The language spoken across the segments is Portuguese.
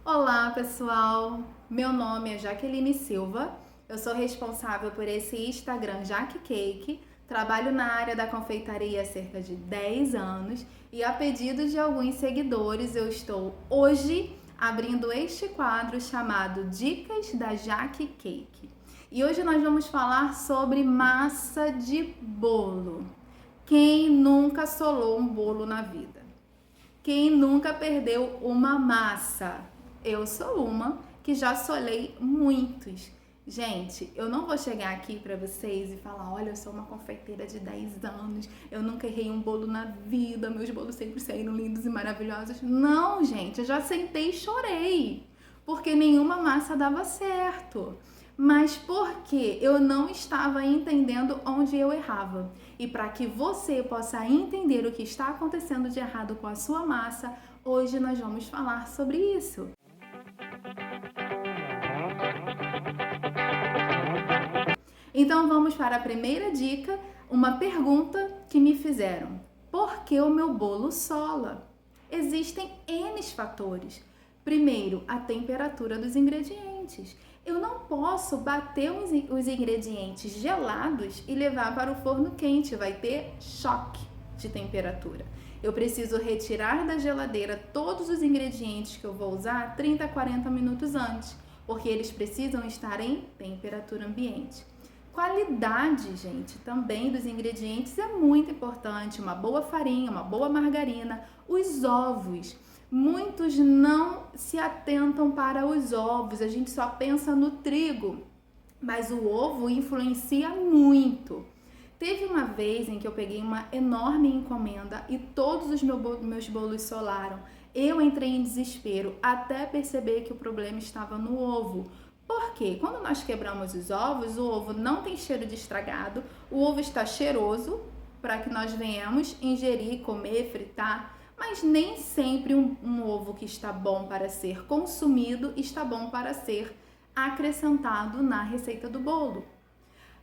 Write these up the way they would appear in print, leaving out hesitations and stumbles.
Olá, pessoal! Meu nome é Jaqueline Silva, eu sou responsável por esse Instagram Jaque Cake, trabalho na área da confeitaria há cerca de 10 anos e a pedido de alguns seguidores eu estou hoje abrindo este quadro chamado Dicas da Jaque Cake. E hoje nós vamos falar sobre massa de bolo. Quem nunca solou um bolo na vida? Quem nunca perdeu uma massa? Eu sou uma que já solei muitos. Gente, eu não vou chegar aqui para vocês e falar, olha, eu sou uma confeiteira de 10 anos, eu nunca errei um bolo na vida, meus bolos sempre saíram lindos e maravilhosos. Não, gente, eu já sentei e chorei, porque nenhuma massa dava certo. Mas porque eu não estava entendendo onde eu errava. E para que você possa entender o que está acontecendo de errado com a sua massa, hoje nós vamos falar sobre isso. Então vamos para a primeira dica, uma pergunta que me fizeram. Por que o meu bolo sola? Existem N fatores. Primeiro, a temperatura dos ingredientes. Eu não posso bater os ingredientes gelados e levar para o forno quente, vai ter choque de temperatura. Eu preciso retirar da geladeira todos os ingredientes que eu vou usar 30 a 40 minutos antes, porque eles precisam estar em temperatura ambiente. Qualidade, gente, também dos ingredientes é muito importante. Uma boa farinha, uma boa margarina, os ovos. Muitos não se atentam para os ovos, a gente só pensa no trigo, mas o ovo influencia muito. Teve uma vez em que eu peguei uma enorme encomenda e todos os meus bolos solaram. Eu entrei em desespero até perceber que o problema estava no ovo. Por quê? Quando nós quebramos os ovos, o ovo não tem cheiro de estragado, o ovo está cheiroso para que nós venhamos ingerir, comer, fritar, mas nem sempre um ovo que está bom para ser consumido está bom para ser acrescentado na receita do bolo.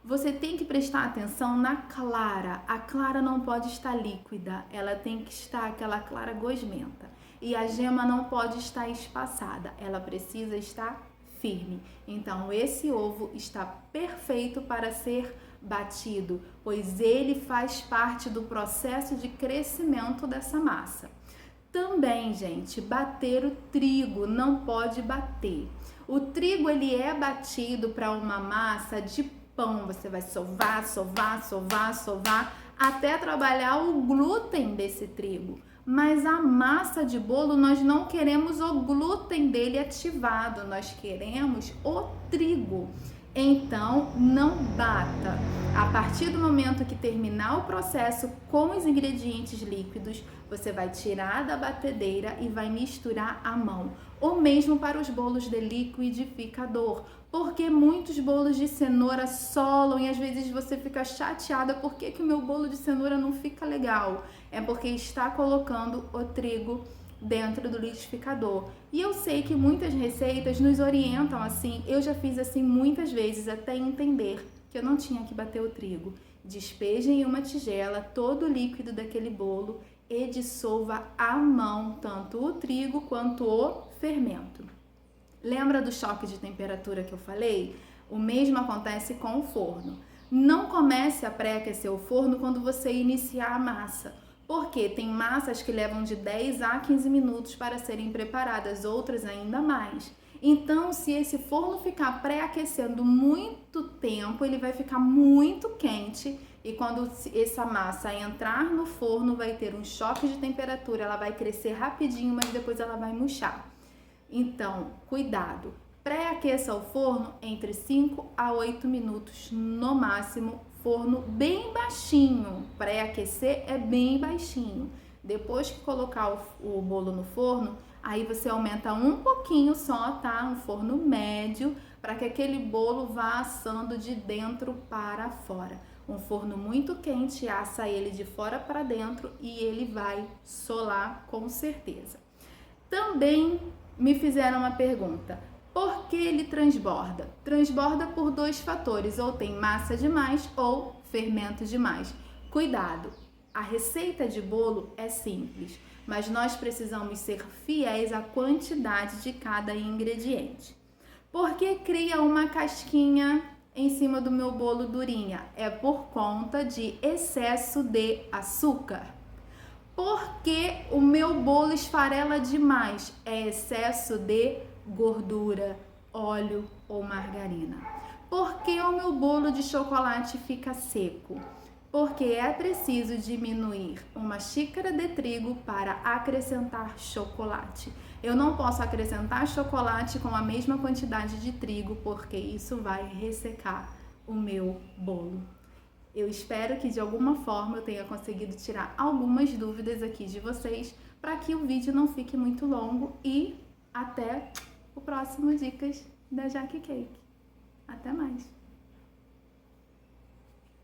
Você tem que prestar atenção na clara. A clara não pode estar líquida, ela tem que estar aquela clara gosmenta. E a gema não pode estar espaçada, ela precisa estar firme. Então, esse ovo está perfeito para ser batido, pois ele faz parte do processo de crescimento dessa massa. Também, gente, bater o trigo, não pode bater. O trigo, ele é batido para uma massa de pão. Você vai sovar, sovar, sovar, sovar, até trabalhar o glúten desse trigo. Mas a massa de bolo, nós não queremos o glúten dele ativado, nós queremos o trigo. Então, não bata. A partir do momento que terminar o processo com os ingredientes líquidos, você vai tirar da batedeira e vai misturar à mão. Ou mesmo para os bolos de liquidificador, porque muitos bolos de cenoura solam e às vezes você fica chateada por que o meu bolo de cenoura não fica legal. É porque está colocando o trigo dentro do liquidificador. E eu sei que muitas receitas nos orientam assim, eu já fiz assim muitas vezes até entender que eu não tinha que bater o trigo. Despeje em uma tigela todo o líquido daquele bolo e dissolva à mão tanto o trigo quanto o fermento. Lembra do choque de temperatura que eu falei? O mesmo acontece com o forno. Não comece a pré-aquecer o forno quando você iniciar a massa, porque tem massas que levam de 10 a 15 minutos para serem preparadas, outras ainda mais. Então, se esse forno ficar pré-aquecendo muito tempo, ele vai ficar muito quente e quando essa massa entrar no forno, vai ter um choque de temperatura, ela vai crescer rapidinho, mas depois ela vai murchar. Então, cuidado, pré-aqueça o forno entre 5 a 8 minutos no máximo, forno bem baixinho, pré-aquecer é bem baixinho. Depois que colocar o bolo no forno, aí você aumenta um pouquinho só, tá? Um forno médio, para que aquele bolo vá assando de dentro para fora. Um forno muito quente assa ele de fora para dentro e ele vai solar com certeza. Também me fizeram uma pergunta, por que ele transborda? Transborda por 2 fatores, ou tem massa demais ou fermento demais. Cuidado, A receita de bolo é simples, mas nós precisamos ser fiéis à quantidade de cada ingrediente. Por que cria uma casquinha em cima do meu bolo durinha? É por conta de excesso de açúcar. Por que o meu bolo esfarela demais? É excesso de gordura, óleo ou margarina. Por que o meu bolo de chocolate fica seco? Porque é preciso diminuir uma xícara de trigo para acrescentar chocolate. Eu não posso acrescentar chocolate com a mesma quantidade de trigo, porque isso vai ressecar o meu bolo. Eu espero que de alguma forma eu tenha conseguido tirar algumas dúvidas aqui de vocês, para que o vídeo não fique muito longo, e até o próximo Dicas da Jaque Cake. Até mais!